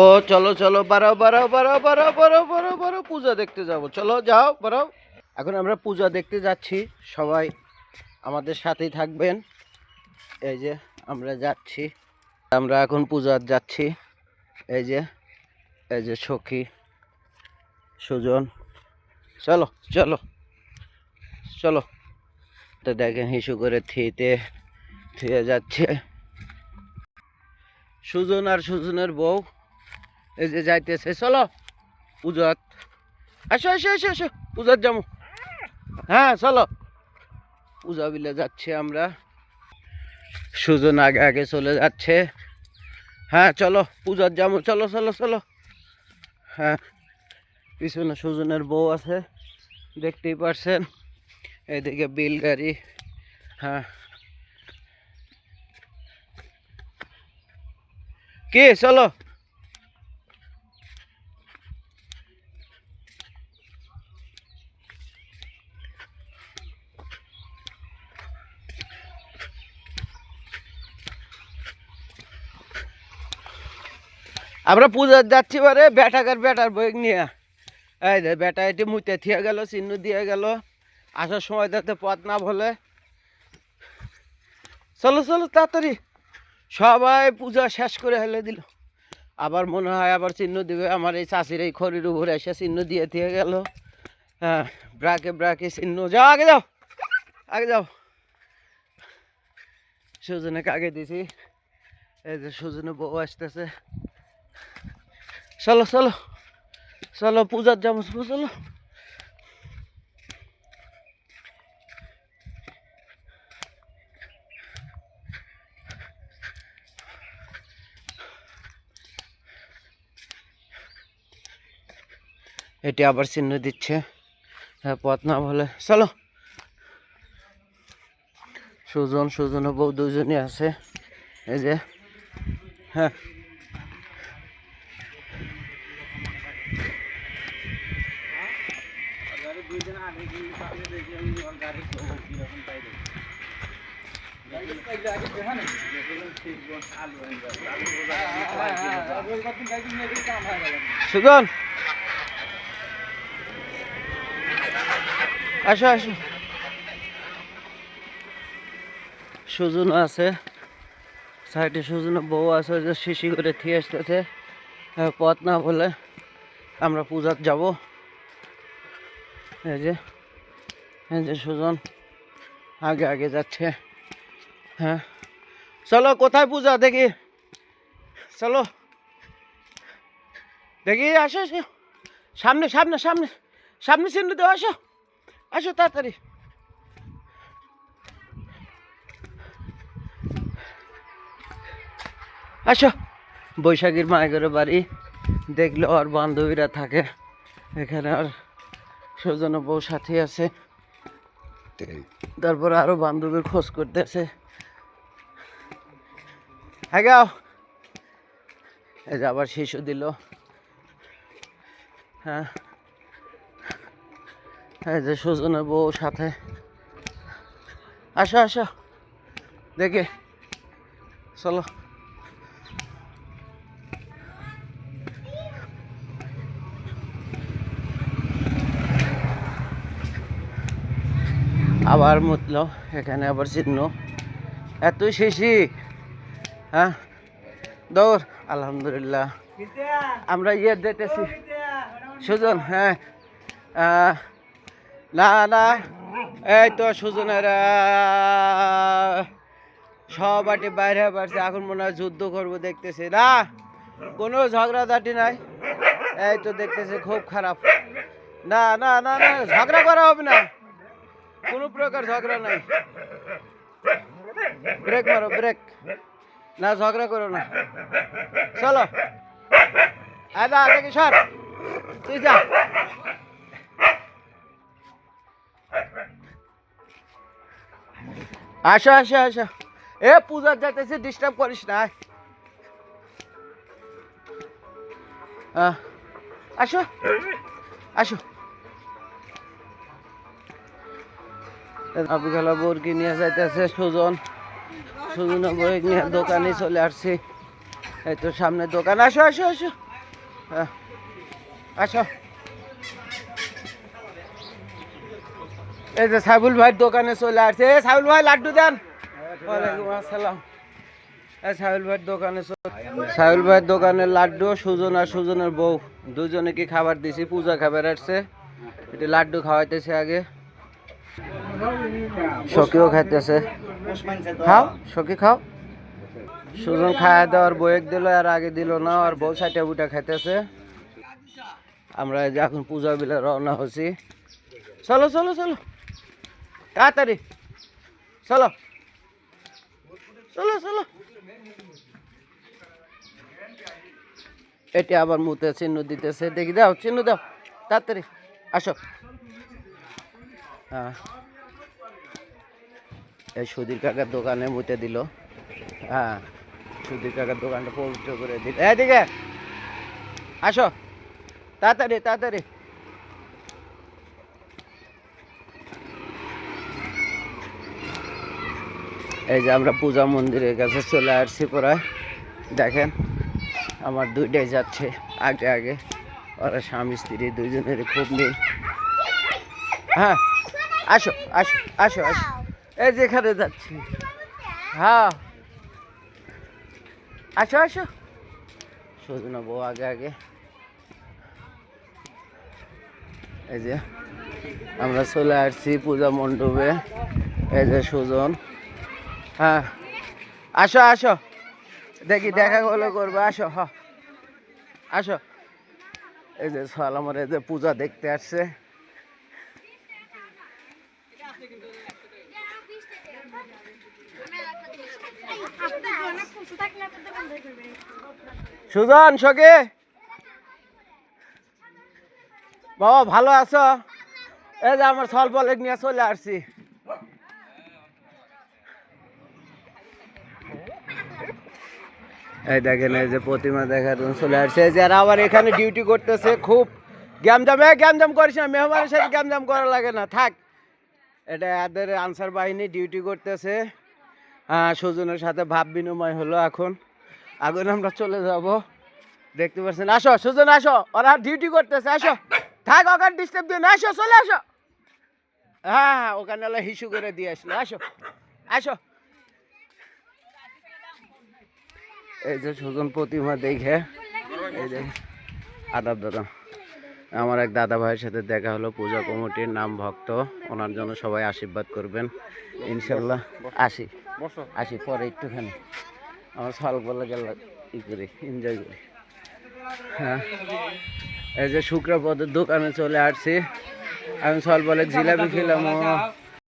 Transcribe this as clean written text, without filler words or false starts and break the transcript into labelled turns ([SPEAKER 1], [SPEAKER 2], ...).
[SPEAKER 1] ও চলো চলো, বাড়াও বাড়াও বাড়াও বাড়াও বাড়াও বাড়াও বাড়াও, পূজা দেখতে যাবো, চলো যাও বাড়াও। এখন আমরা পূজা দেখতে যাচ্ছি, সবাই আমাদের সাথেই থাকবেন। এই যে আমরা যাচ্ছি, আমরা এখন পূজার যাচ্ছি। এই যে এই যে সখী সুজন, চলো চলো চলো। তো দেখেন হিসু করে থিতে থুয়ে যাচ্ছে সুজন আর সুজনের বউ। এই যে যাইতেছে, চলো পূজাত, আসো আসো আসো আসো পূজার যাবো। হ্যাঁ চলো, পূজা বিলে যাচ্ছি আমরা। সুজন আগে আগে চলে যাচ্ছে। হ্যাঁ চলো পূজার যাবো, চলো চলো চলো। হ্যাঁ পিছনে সুজনের বউ আছে, দেখতেই পারছেন। এদিকে বিল গাড়ি। হ্যাঁ কি চলো। আমরা পূজার যাচ্ছি বারে বেটাকার বেটার বই নিয়ে। এই যে বেটা এটি মুতে থিয়ে গেল, চিহ্ন দিয়ে গেল, আসার সময় যাতে পথ না ভোলে। চলো চলো তাড়াতাড়ি, সবাই পূজা শেষ করে হেলে দিল। আবার মনে হয় আবার চিহ্ন দিবে। আমার এই চাষির এই খড়ির উপরে এসে চিহ্ন দিয়ে দিয়ে গেল। হ্যাঁ ব্রাকে ব্রাকে চিহ্ন, যাও আগে যাও আগে যাও। সুজনকে আগে দিছি। এই যে সুজনের বউ আসতেছে, চলো চলো চলো পূজার যাবো, চলো। এটি আবার চিহ্ন দিচ্ছে, হ্যাঁ পথ না বলে, চলো। সুজন সুজন বউ দুজনই আছে। এই যে হ্যাঁ সুজন আসো আসো। সুজন আছে সাইডে, সুজনের বউ আছে, ওই যে শিশি করে থিয়ে আসতেছে। পথ না বলে আমরা পূজার যাব। এই যে সুজন আগে আগে যাচ্ছে। হ্যাঁ চলো, কোথায় পূজা দেখি, চলো দেখি, আসো আসো সামনে সামনে সামনে সামনে চিহ্ন দেওয়া, আসো আসো তাড়াতাড়ি। আসো, বৈশাখীর মায়ের বাড়ি দেখলে আর বান্ধবীরা থাকে এখানে, আর সুজন বউ সাথী আছে, তারপর আরো বান্ধবীর খোঁজ করতেছে। হ্যাঁ গাও, এই যে আবার শিশু দিল। হ্যাঁ এই যে সুজনের বউ সাথে, আসো আসো দেখে, চলো। আবার মুতলো, এখানে আবার চিহ্ন, এতই শিশি। হ্যাঁ দৌড়, আলহামদুলিল্লাহ আমরা ইয়ে দিতেছি সুজন। হ্যাঁ না না, এই তো সুজনের সবাটি বাইরে পারছে, এখন মনে হয় যুদ্ধ করবো দেখতেছি। না কোনো ঝগড়াঝাটি নাই, এই তো দেখতেছি খুব খারাপ। না না না না, ঝগড়া করা হবে না, কোনো প্রকার ঝগড়া নাই। ব্রেক মারো ব্রেক, না ঝগড়া করো না, চলো। আদা দেখি সর, তুই যা। আসো আসো আসো, এ পূজার যাইতেছি, ডিস্টার্ব করিস না। আসো আসো। আবু খেলা বোরকি নিয়ে যাইতেছে সুজন, সুজন বই নিয়ে দোকানে চলে আসছি। এই তো সামনে দোকান, আসো আসো আসো, হ্যাঁ আসো। এই যে সাইবুল ভাইয়ের দোকানে চলে আসছে। এ সাইবুল ভাই লাড্ডু দেন। ওয়ালাইকুম আসসালাম। এই সাইবুল ভাইয়ের দোকানে সাইবুল ভাইয়ের দোকানের লাড্ডু, সুজন আর সুজনের বউ দুজনে কি খাবার দিছি, পূজা খাবার আসছে, এটি লাড্ডু খাওয়াইতেছে আগে, সখীও খাইতেছে। খাও সখী খাও। সুজন খাওয়া দেওয়ার বইয়েক দিল, আর আগে দিল না, আর বউ সাইটা বুটা খাইতেছে। আমরা এই যে এখন পূজা বিলে রওনা হচ্ছি। চলো চলো চলো তাড়াতাড়ি চলো চলো চলো। এটি আবার মুতে চিহ্ন দিতেছে, দেখি দাও চিহ্ন দাও তাড়াতাড়ি, আসো। হ্যাঁ এই সুধীর কাকার দোকানে মুতে দিল। হ্যাঁ সুধীর কাকার দোকানটা পবিত্র করে দিল। এদিকে আসো তাড়াতাড়ি তাড়াতাড়ি। এই যে আমরা পূজা মন্দিরের কাছে চলে আসছি প্রায়। দেখেন আমার দুইটাই যাচ্ছে আগে আগে, ওরা স্বামী স্ত্রী দুইজনের খুব মিল। হ্যাঁ আসো আসো আসো আসো, এই যেখানে যাচ্ছি। হ্যাঁ আসো আসো, সুজন বউ আগে আগে। এই যে আমরা চলে আসছি পূজা মণ্ডপে। এই যে সুজন, হ্যাঁ আসো আসো, দেখি দেখা হলে করবো, আসো। হ আসো। এই যে সাল আমার এই যে পূজা দেখতে আসছে। সুজন সখী বাবা ভালো আছো? এই যে আমার সল বলে নিয়ে চলে আসছি। এই দেখেন এই যে প্রতিমা দেখার জন্য চলে আসছে। যারা আবার এখানে ডিউটি করতেছে, খুব গ্যামজাম করিস না, মেহমানের সাথে গ্যামজাম করা লাগে না, থাক। এটা এদের আনসার বাহিনী ডিউটি করতেছে। সুজনের সাথে ভাব বিনিময় হলো, এখন আগুন আমরা চলে যাব, দেখতে পাচ্ছেন। আসো সুজন আসো, ওরা ডিউটি করতেছে, আসো থাক, ওখানে ডিস্টার্ব দিও না, আসো চলে আসো। হ্যাঁ ওখানে হলো হিসু করে দিয়ে আসলো, আসো আসো। এই যে সুজন প্রতিমা দেখে, এই যে আদাব দাদা, আমার এক দাদা ভাইয়ের সাথে দেখা হলো, পূজা কমিটির নাম ভক্ত, ওনার জন্য সবাই আশীর্বাদ করবেন ইনশাল্লাহ। আসি আসি পরে একটুখানি আমার সাল বলে গেল ই করি, এনজয় করি। হ্যাঁ এই যে শুক্রপদের দোকানে চলে আসছি, আমি সল বলে জিলাপি খেলাম।